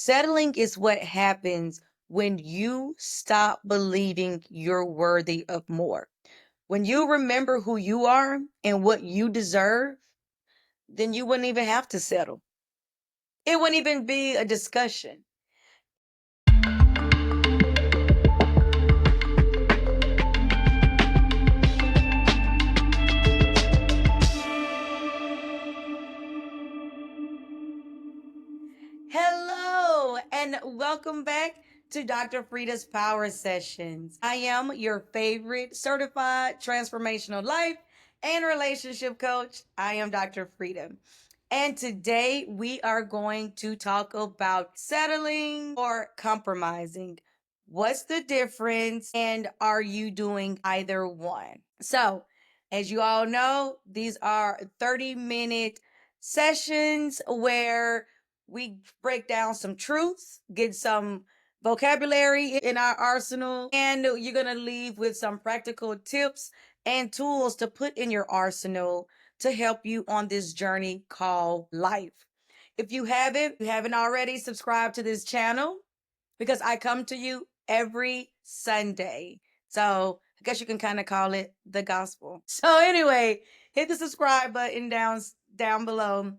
Settling is what happens when you stop believing you're worthy of more. When you remember who you are and what you deserve, then you wouldn't even have to settle. It wouldn't even be a discussion. Hello, and welcome back to Dr. Frida's Power Sessions. I am your favorite certified transformational life and relationship coach. I am Dr. Frida. And today we are going to talk about settling or compromising. What's the difference? And are you doing either one? So, as you all know, these are 30-minute sessions where we break down some truths, get some vocabulary in our arsenal, and you're going to leave with some practical tips and tools to put in your arsenal to help you on this journey called life. If you haven't already subscribed to this channel, because I come to you every Sunday. So I guess you can kind of call it the gospel. So anyway, hit the subscribe button down below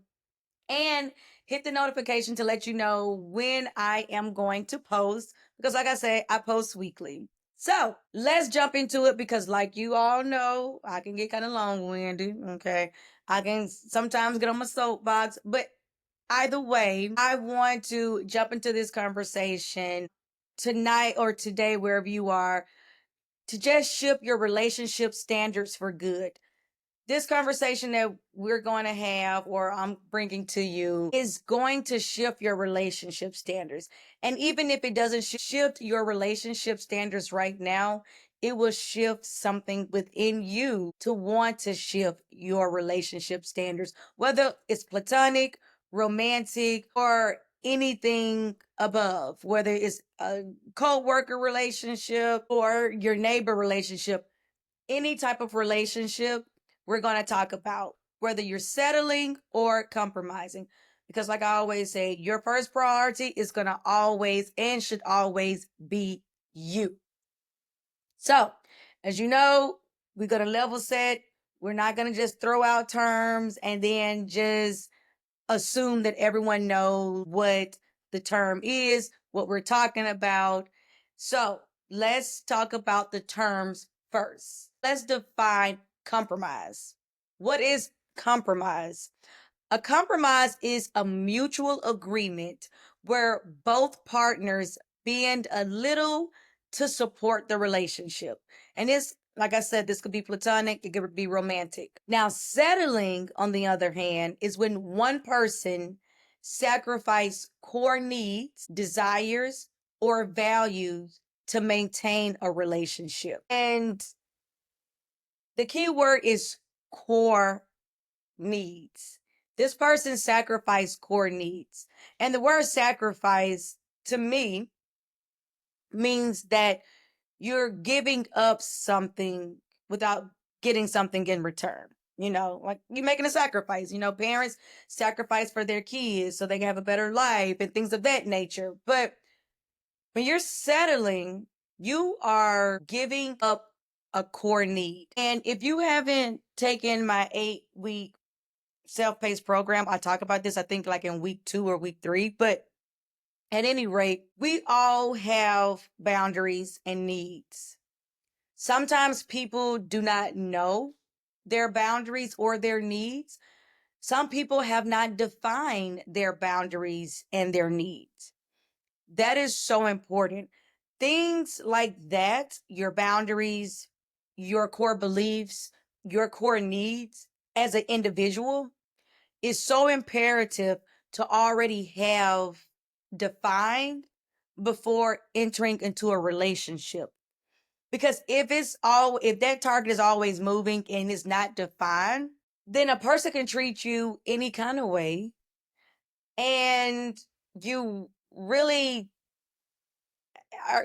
and hit the notification to let you know when I am going to post. Because like I say, I post weekly. So let's jump into it because like you all know, I can get kind of long-winded. Okay. I can sometimes get on my soapbox, but either way, I want to jump into this conversation tonight or today, wherever you are, to just shift your relationship standards for good. This conversation that we're going to have or I'm bringing to you is going to shift your relationship standards. And even if it doesn't shift your relationship standards right now, it will shift something within you to want to shift your relationship standards, whether it's platonic, romantic, or anything above, whether it's a co-worker relationship or your neighbor relationship, any type of relationship we're going to talk about, whether you're settling or compromising. Because, like I always say, your first priority is going to always and should always be you. So, as you know, we're going to level set. We're not going to just throw out terms and then just assume that everyone knows what the term is, what we're talking about. So, let's talk about the terms first. Let's define compromise. What is compromise? A compromise is a mutual agreement where both partners bend a little to support the relationship. And this, like I said, this could be platonic, it could be romantic. Now, settling, on the other hand, is when one person sacrifices core needs, desires, or values to maintain a relationship. And the key word is core needs. This person sacrificed core needs. And the word sacrifice to me means that you're giving up something without getting something in return. You know, like you're making a sacrifice. You know, parents sacrifice for their kids so they can have a better life and things of that nature. But when you're settling, you are giving up a core need. And if you haven't taken my 8-week self-paced program, I talk about this, I think like in week 2 or week 3, but at any rate, we all have boundaries and needs. Sometimes people do not know their boundaries or their needs. Some people have not defined their boundaries and their needs. That is so important. Things like that, your boundaries, your core beliefs, your core needs as an individual, is so imperative to already have defined before entering into a relationship. Because if that target is always moving and is not defined, then a person can treat you any kind of way. And you really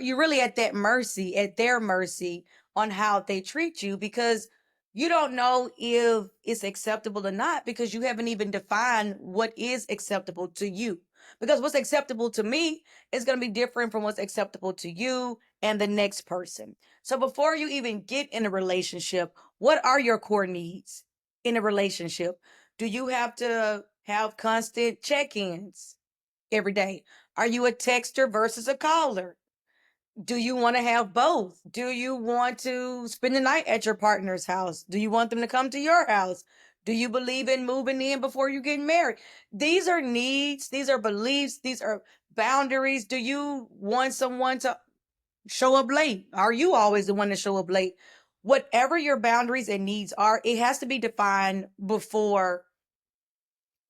you're really at their mercy on how they treat you, because you don't know if it's acceptable or not, because you haven't even defined what is acceptable to you. because what's acceptable to me is going to be different from what's acceptable to you and the next person. So before you even get in a relationship, what are your core needs in a relationship? Do you have to have constant check-ins every day? Are you a texter versus a caller? Do you want to have both? Do you want to spend the night at your partner's house? Do you want them to come to your house? Do you believe in moving in before you get married? These are needs, these are beliefs, these are boundaries. Do you want someone to show up late? Are you always the one to show up late? Whatever your boundaries and needs are, it has to be defined before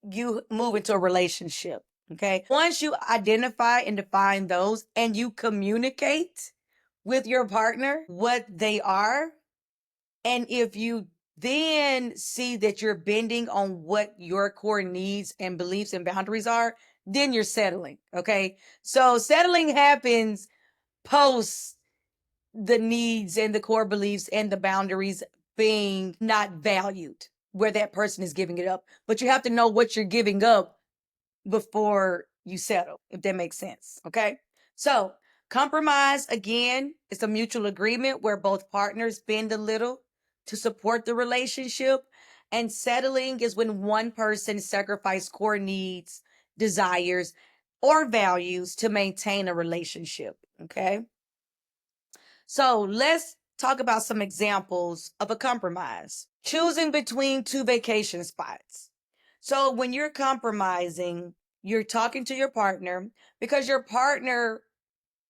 you move into a relationship. Okay. Once you identify and define those and you communicate with your partner what they are, and if you then see that you're bending on what your core needs and beliefs and boundaries are, then you're settling. Okay. So settling happens post the needs and the core beliefs and the boundaries being not valued, where that person is giving it up. But you have to know what you're giving up before you settle, if that makes sense. Okay. So, compromise again is a mutual agreement where both partners bend a little to support the relationship. And settling is when one person sacrifices core needs, desires, or values to maintain a relationship. Okay. So let's talk about some examples of a compromise. Choosing between two vacation spots. So when you're compromising, you're talking to your partner because your partner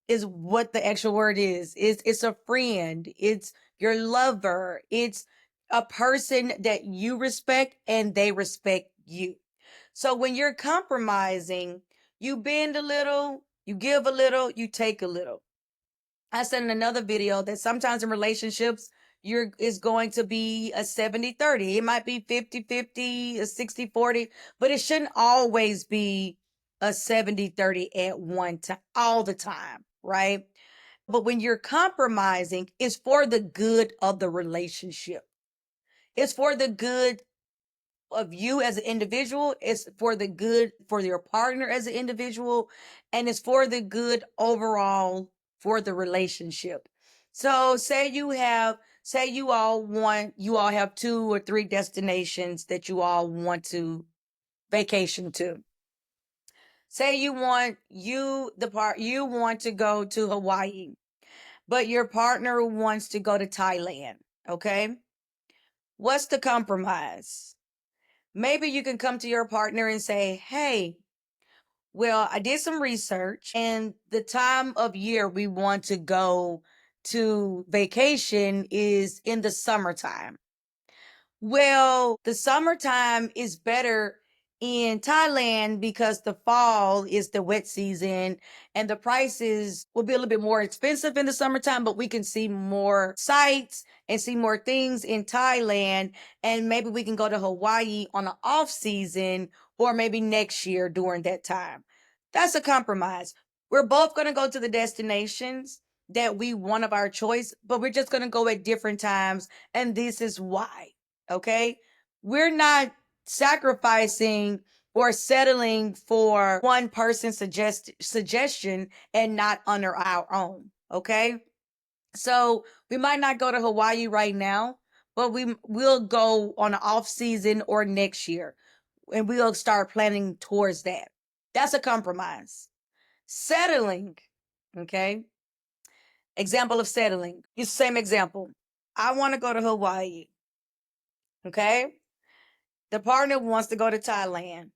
is what the actual word is. It's a friend, it's your lover, it's a person that you respect and they respect you. So when you're compromising, you bend a little, you give a little, you take a little. I said in another video that sometimes in relationships, it's going to be a 70-30. It might be 50-50, a 60-40, but it shouldn't always be a 70-30 at one time, all the time, right? But when you're compromising, it's for the good of the relationship. It's for the good of you as an individual, it's for the good for your partner as an individual, and it's for the good overall for the relationship. So say you all have 2 or 3 destinations that you all want to vacation to. Say you want you want to go to Hawaii, but your partner wants to go to Thailand, okay? What's the compromise? Maybe you can come to your partner and say, hey, well, I did some research and the time of year we want to go to vacation is in the summertime. Well, the summertime is better in Thailand because the fall is the wet season and the prices will be a little bit more expensive in the summertime, but we can see more sights and see more things in Thailand. And maybe we can go to Hawaii on an off season or maybe next year during that time. That's a compromise. We're both going to go to the destinations that we want of our choice, but we're just going to go at different times. And this is why. Okay. We're not sacrificing or settling for one person's suggestion and not under our own. Okay. So we might not go to Hawaii right now, but will go on an off season or next year and we'll start planning towards that. That's a compromise. Settling. Okay. Example of settling. It's the same example. I want to go to Hawaii. Okay. The partner wants to go to Thailand.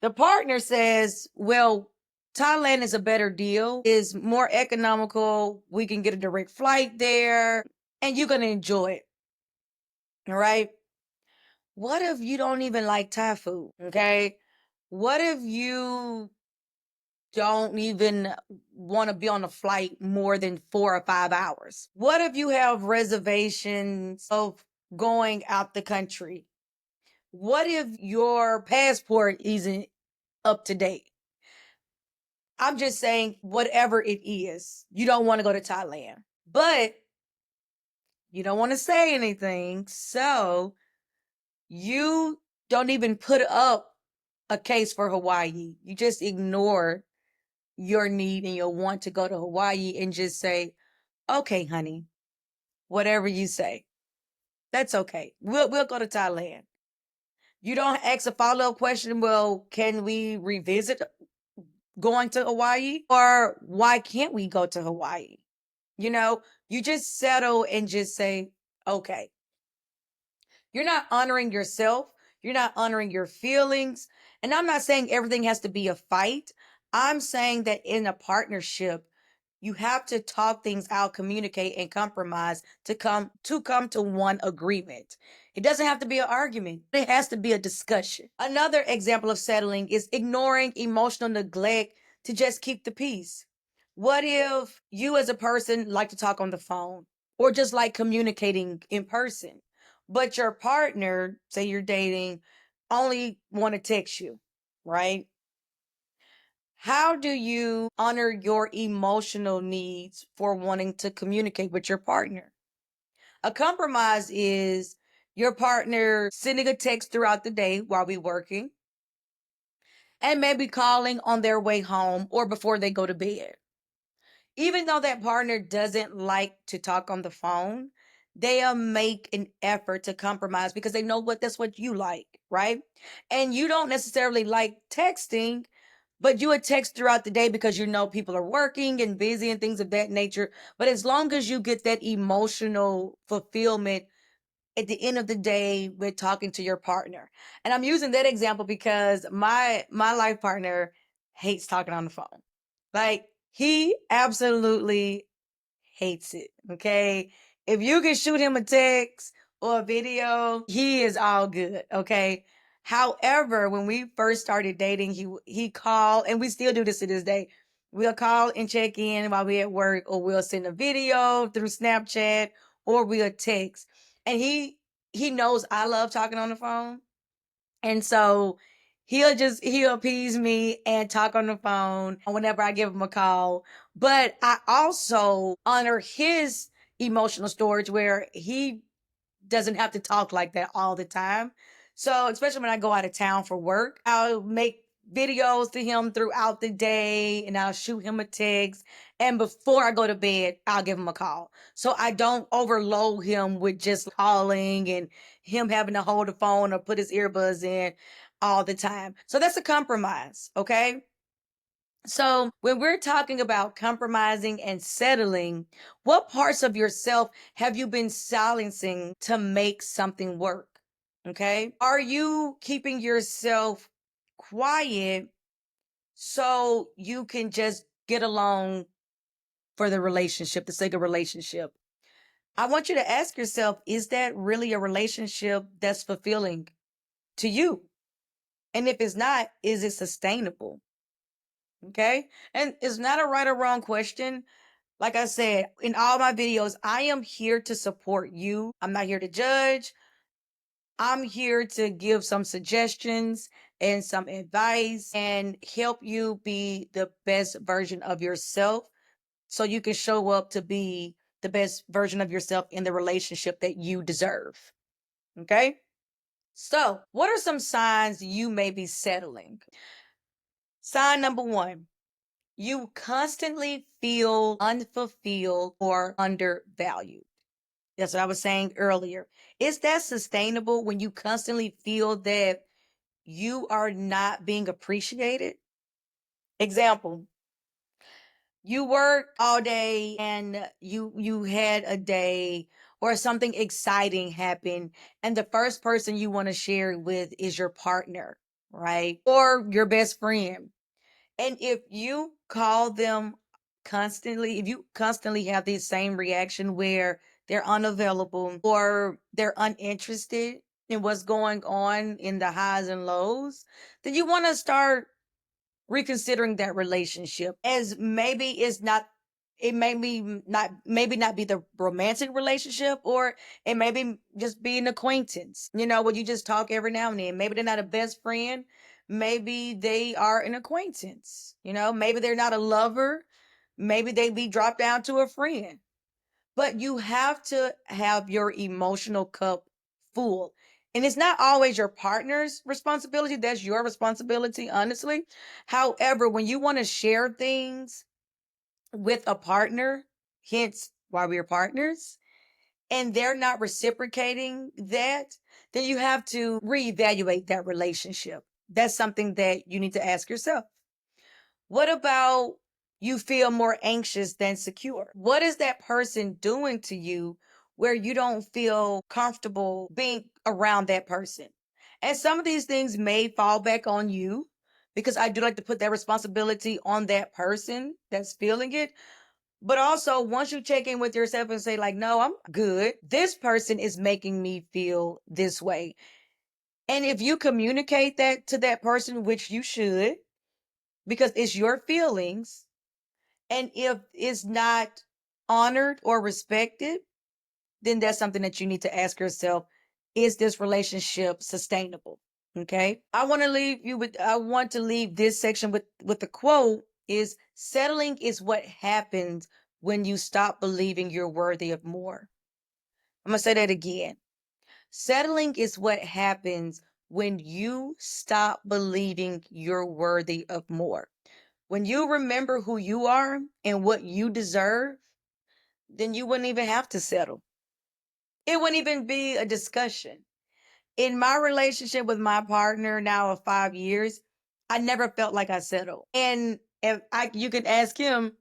The partner says, well, Thailand is a better deal, is more economical. We can get a direct flight there and you're going to enjoy it. All right. What if you don't even like Thai food? Okay. What if you don't even want to be on a flight more than 4 or 5 hours? What if you have reservations of going out the country? What if your passport isn't up to date? I'm just saying, whatever it is, you don't want to go to Thailand, but you don't want to say anything. So you don't even put up a case for Hawaii. You just ignore your need and your want to go to Hawaii and just say, okay, honey, whatever you say, that's okay. We'll go to Thailand. You don't ask a follow-up question, well, can we revisit going to Hawaii? Or why can't we go to Hawaii? You know, you just settle and just say, okay. You're not honoring yourself. You're not honoring your feelings. And I'm not saying everything has to be a fight. I'm saying that in a partnership, you have to talk things out, communicate, and compromise to come to one agreement. It doesn't have to be an argument. It has to be a discussion. Another example of settling is ignoring emotional neglect to just keep the peace. What if you as a person like to talk on the phone or just like communicating in person, but your partner, say you're dating, only want to text you, right? How do you honor your emotional needs for wanting to communicate with your partner? A compromise is your partner sending a text throughout the day while we working and maybe calling on their way home or before they go to bed. Even though that partner doesn't like to talk on the phone, they'll make an effort to compromise because they know that's what you like, right? And you don't necessarily like texting, but you would text throughout the day because you know people are working and busy and things of that nature. But as long as you get that emotional fulfillment at the end of the day with talking to your partner. And I'm using that example because my life partner hates talking on the phone. Like he absolutely hates it. Okay. If you can shoot him a text or a video, he is all good. Okay. However, when we first started dating, he called, and we still do this to this day. We'll call and check in while we're at work, or we'll send a video through Snapchat, or we'll text. And he knows I love talking on the phone. And so he'll appease me and talk on the phone whenever I give him a call. But I also honor his emotional storage where he doesn't have to talk like that all the time. So, especially when I go out of town for work, I'll make videos to him throughout the day and I'll shoot him a text. And before I go to bed, I'll give him a call. So I don't overload him with just calling and him having to hold the phone or put his earbuds in all the time. So that's a compromise. Okay. So, when we're talking about compromising and settling, what parts of yourself have you been silencing to make something work? Okay. Are you keeping yourself quiet so you can just get along for the relationship, the sake of relationship? I want you to ask yourself, is that really a relationship that's fulfilling to you? And if it's not, is it sustainable? Okay. And it's not a right or wrong question. Like I said, in all my videos, I am here to support you. I'm not here to judge. I'm here to give some suggestions and some advice and help you be the best version of yourself so you can show up to be the best version of yourself in the relationship that you deserve. Okay? So, what are some signs you may be settling? Sign number one, you constantly feel unfulfilled or undervalued. That's what I was saying earlier. Is that sustainable when you constantly feel that you are not being appreciated? Example, you work all day and you had a day or something exciting happened and the first person you want to share it with is your partner, right? Or your best friend. And if you call them constantly, if you constantly have the same reaction where they're unavailable or they're uninterested in what's going on in the highs and lows, then you want to start reconsidering that relationship as maybe it's not it may be not maybe not be the romantic relationship, or it may be just be an acquaintance, where you just talk every now and then. Maybe they're not a best friend, maybe they are an acquaintance, maybe they're not a lover, maybe they be dropped down to a friend. But you have to have your emotional cup full. And it's not always your partner's responsibility. That's your responsibility, honestly. However, when you want to share things with a partner, hence why we're partners, and they're not reciprocating that, then you have to reevaluate that relationship. That's something that you need to ask yourself. What about you feel more anxious than secure? What is that person doing to you where you don't feel comfortable being around that person? And some of these things may fall back on you because I do like to put that responsibility on that person that's feeling it. But also, once you check in with yourself and say, like, no, I'm good, this person is making me feel this way. And if you communicate that to that person, which you should, because it's your feelings, and if it's not honored or respected, then that's something that you need to ask yourself, is this relationship sustainable? Okay? I want to leave this section with the quote is settling is what happens when you stop believing you're worthy of more. I'm going to say that again. Settling is what happens when you stop believing you're worthy of more. When you remember who you are and what you deserve, then you wouldn't even have to settle. It wouldn't even be a discussion. In my relationship with my partner now of 5 years, I never felt like I settled. And if you could ask him,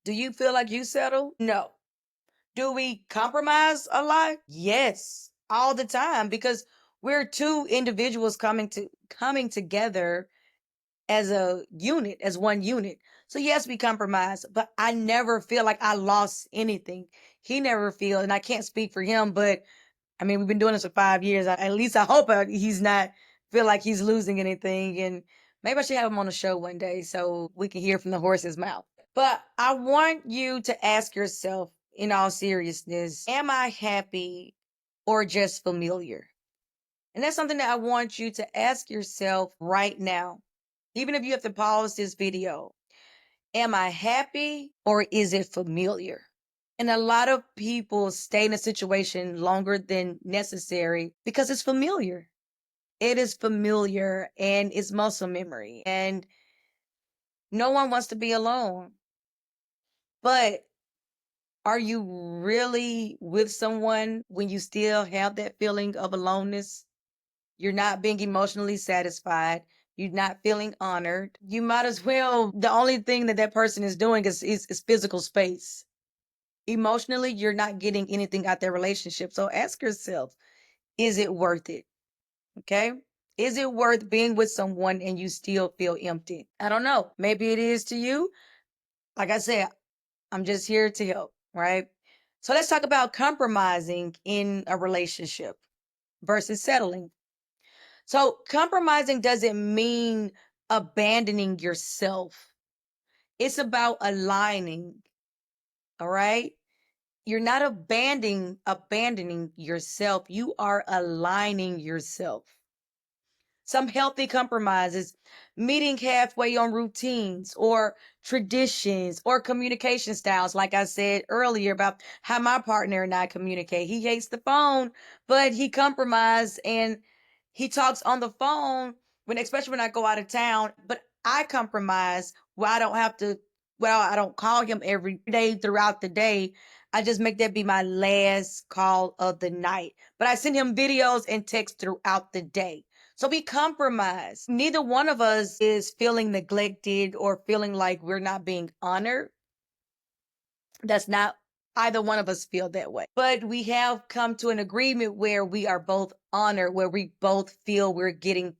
do you feel like you settle? No. Do we compromise a lot? Yes, all the time because we're two individuals coming together as a unit, as one unit. So yes, we compromise, but I never feel like I lost anything. He never feel, and I can't speak for him, but I mean, we've been doing this for 5 years. At least I hope he's not feel like he's losing anything. And maybe I should have him on the show one day so we can hear from the horse's mouth. But I want you to ask yourself, in all seriousness, am I happy or just familiar? And that's something that I want you to ask yourself right now. Even if you have to pause this video, am I happy or is it familiar? And a lot of people stay in a situation longer than necessary because it's familiar. It is familiar and it's muscle memory. And no one wants to be alone. But are you really with someone when you still have that feeling of aloneness? You're not being emotionally satisfied. You're not feeling honored. You might as well, the only thing that that person is doing is physical space. Emotionally, you're not getting anything out their relationship. So ask yourself, is it worth it? Okay. Is it worth being with someone and you still feel empty? I don't know. Maybe it is to you. Like I said, I'm just here to help, right? So let's talk about compromising in a relationship versus settling. So compromising doesn't mean abandoning yourself. It's about aligning, all right? You're not abandoning yourself. You are aligning yourself. Some healthy compromises, meeting halfway on routines or traditions or communication styles. Like I said earlier about how my partner and I communicate. He hates the phone, but he compromised and he talks on the phone when, especially when I go out of town. But I compromise where I don't have to, well, I don't call him every day throughout the day. I just make that be my last call of the night. But I send him videos and texts throughout the day. So we compromise. Neither one of us is feeling neglected or feeling like we're not being honored. That's not either one of us feel that way. But we have come to an agreement where we are both honored, where we both feel we're getting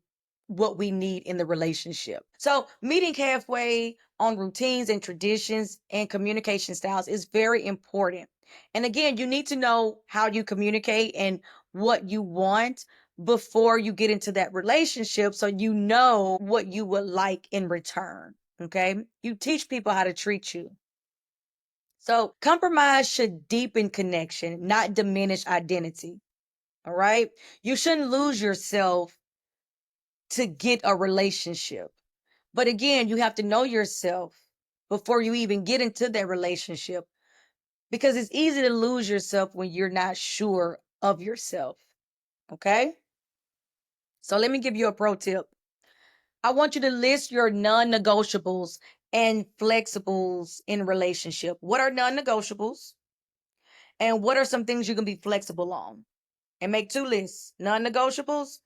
what we need in the relationship. So meeting halfway on routines and traditions and communication styles is very important. And again, you need to know how you communicate and what you want before you get into that relationship so you know what you would like in return. Okay. You teach people how to treat you. So compromise should deepen connection, not diminish identity. All right. You shouldn't lose yourself to get a relationship. But again, you have to know yourself before you even get into that relationship because it's easy to lose yourself when you're not sure of yourself. Okay. So let me give you a pro tip. I want you to list your non-negotiables and flexibles in relationship. What are non-negotiables? And what are some things you can be flexible on? And make two lists: non-negotiables,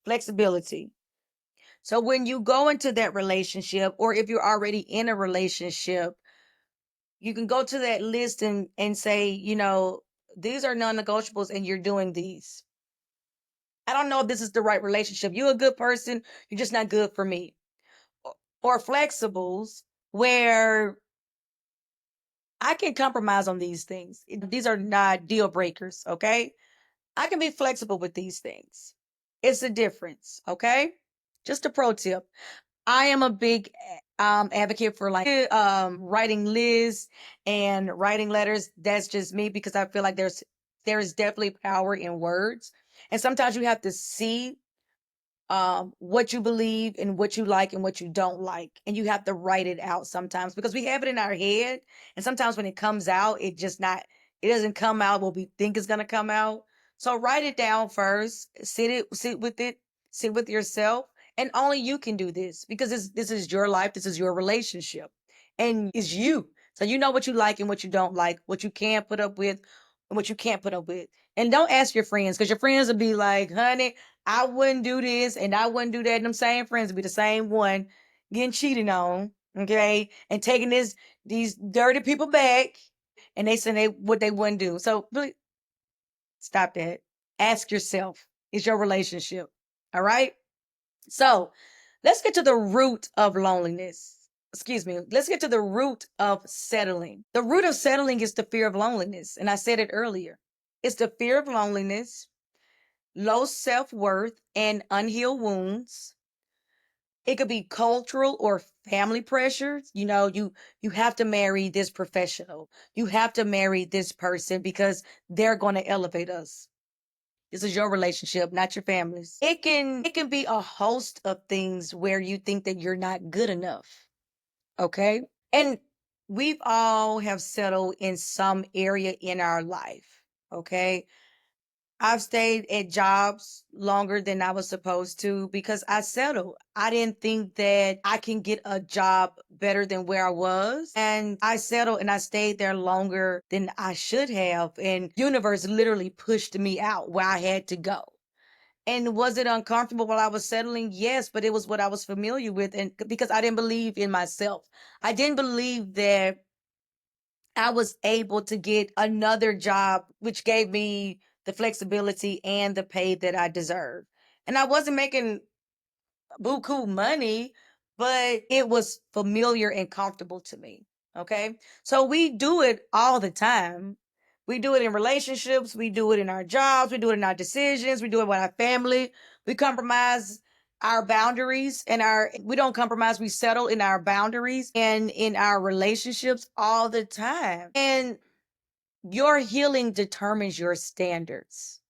flexibility. So when you go into that relationship, or if you're already in a relationship, you can go to that list and say, these are non-negotiables and you're doing these. I don't know if this is the right relationship. You're a good person, you're just not good for me. Or flexibles, where I can compromise on these things. These are not deal breakers, okay? I can be flexible with these things. It's a difference, okay? Just a pro tip. I am a big advocate for like writing lists and writing letters. That's just me because I feel like there is definitely power in words. And sometimes you have to see what you believe and what you like and what you don't like. And you have to write it out sometimes because we have it in our head. And sometimes when it comes out, it doesn't come out what we think is going to come out. So write it down first, sit with it, sit with yourself. And only you can do this because this is your life. This is your relationship and it's you. So you know what you like and what you don't like, what you can put up with and what you can't put up with. And don't ask your friends because your friends will be like, honey, I wouldn't do this and I wouldn't do that. And them same friends would be the same one getting cheated on, okay, and taking these dirty people back, and they say what they wouldn't do. So really, stop that. Ask yourself: is your relationship all right? So let's get to the root of loneliness. Excuse me. Let's get to the root of settling. The root of settling is the fear of loneliness, and I said it earlier. It's the fear of loneliness, low self-worth, and unhealed wounds. It could be cultural or family pressures. You have to marry this professional. You have to marry this person because they're going to elevate us. This is your relationship, not your family's. It can be a host of things where you think that you're not good enough. Okay? And we've all have settled in some area in our life. Okay? I've stayed at jobs longer than I was supposed to because I settled. I didn't think that I can get a job better than where I was. And I settled and I stayed there longer than I should have. And universe literally pushed me out where I had to go. And was it uncomfortable while I was settling? Yes, but it was what I was familiar with. And because I didn't believe in myself, I didn't believe that I was able to get another job, which gave me the flexibility and the pay that I deserved. And I wasn't making buku money, but it was familiar and comfortable to me. Okay. So we do it all the time. We do it in relationships. We do it in our jobs. We do it in our decisions. We do it with our family. We compromise our boundaries we don't compromise. We settle in our boundaries and in our relationships all the time. And your healing determines your standards.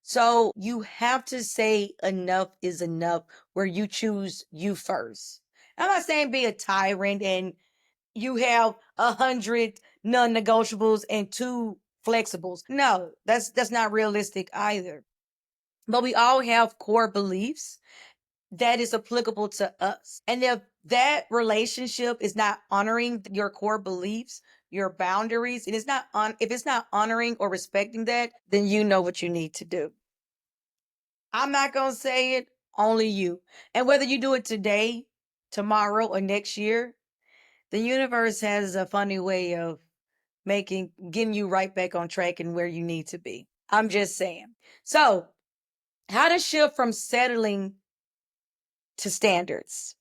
So you have to say enough is enough where you choose you first. I'm not saying be a tyrant and you have 100 non-negotiables and two flexibles. No, that's not realistic either. But we all have core beliefs that is applicable to us. And if that relationship is not honoring your core beliefs, your boundaries, and if it's not honoring or respecting that, then you know what you need to do. I'm not going to say it, only you. And whether you do it today, tomorrow, or next year, the universe has a funny way of getting you right back on track and where you need to be. I'm just saying. So, how to shift from settling to standards.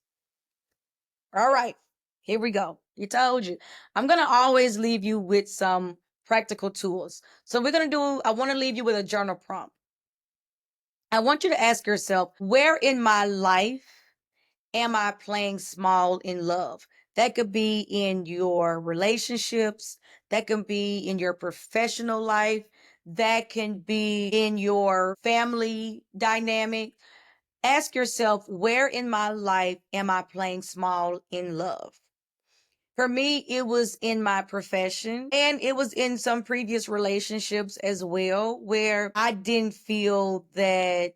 All right, here we go. You told you. I'm going to always leave you with some practical tools. So, I want to leave you with a journal prompt. I want you to ask yourself, where in my life am I playing small in love? That could be in your relationships, that can be in your professional life, that can be in your family dynamic. Ask yourself, where in my life am I playing small in love? For me, it was in my profession and it was in some previous relationships as well, where I didn't feel that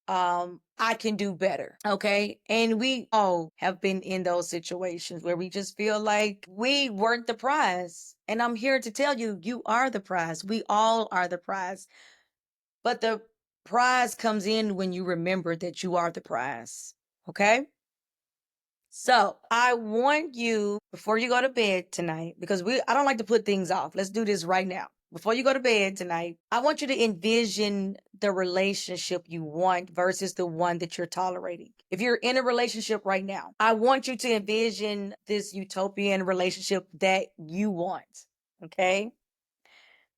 I can do better. Okay. And we all have been in those situations where we just feel like we weren't the prize. And I'm here to tell you, you are the prize. We all are the prize. But the prize comes in when you remember that you are the prize. Okay. So I want you, before you go to bed tonight, because I don't like to put things off. Let's do this right now. Before you go to bed tonight, I want you to envision the relationship you want versus the one that you're tolerating. If you're in a relationship right now, I want you to envision this utopian relationship that you want. Okay.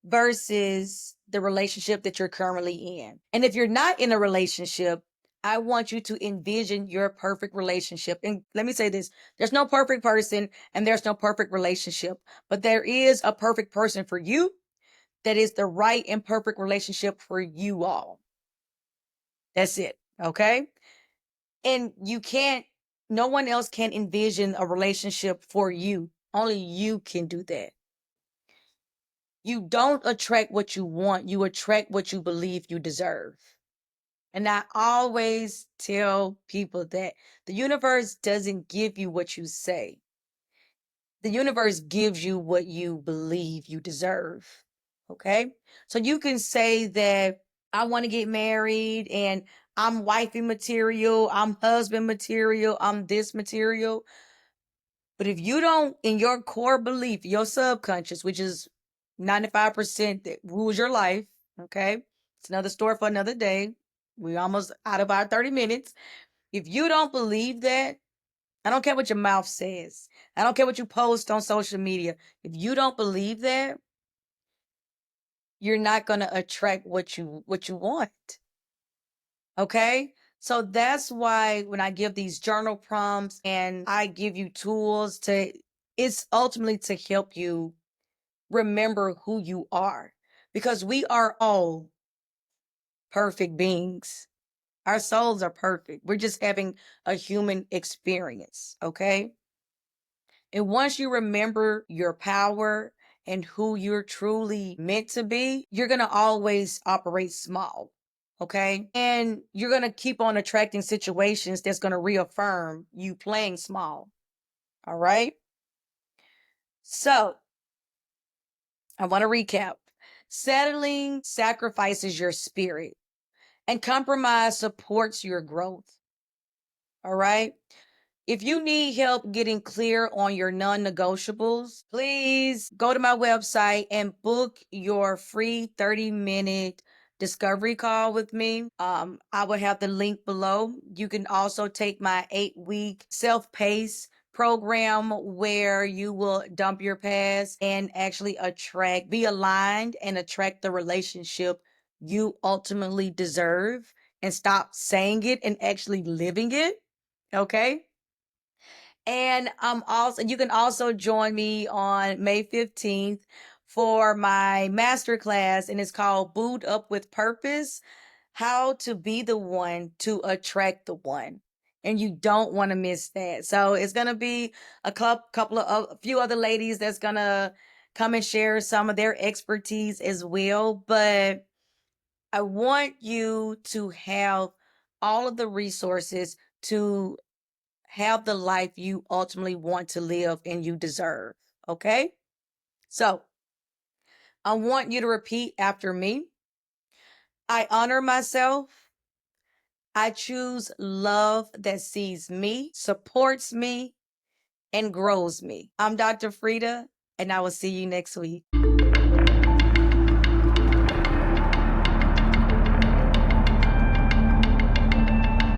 Versus the relationship that you're currently in. And if you're not in a relationship, I want you to envision your perfect relationship. And let me say this, there's no perfect person and there's no perfect relationship, but there is a perfect person for you that is the right and perfect relationship for you all. That's it. Okay. And no one else can envision a relationship for you. Only you can do that. You don't attract what you want, you attract what you believe you deserve. And I always tell people that the universe doesn't give you what you say. The universe gives you what you believe you deserve. Okay? So you can say that I want to get married and I'm wifey material, I'm husband material, I'm this material. But if you don't, in your core belief, your subconscious, which is 95% that rules your life, okay? It's another story for another day. We're almost out of our 30 minutes. If you don't believe that, I don't care what your mouth says. I don't care what you post on social media. If you don't believe that, you're not going to attract what you want. Okay? So that's why when I give these journal prompts and I give you tools it's ultimately to help you remember who you are, because we are all perfect beings. Our souls are perfect. We're just having a human experience. Okay. And once you remember your power and who you're truly meant to be, you're going to always operate small. Okay. And you're going to keep on attracting situations that's going to reaffirm you playing small. All right. So I want to recap. Settling sacrifices your spirit and compromise supports your growth. All right. If you need help getting clear on your non-negotiables, please go to my website and book your free 30-minute discovery call with me. I will have the link below. You can also take my 8-week self-paced program where you will dump your past and actually be aligned and attract the relationship you ultimately deserve, and stop saying it and actually living it. Okay. And you can also join me on May 15th for my masterclass, and it's called Boot Up with Purpose: How to Be the One to Attract the One. And you don't want to miss that. So it's going to be a few other ladies that's going to come and share some of their expertise as well. But I want you to have all of the resources to have the life you ultimately want to live and you deserve. Okay? So I want you to repeat after me. I honor myself. I choose love that sees me, supports me, and grows me. I'm Dr. Frida, and I will see you next week.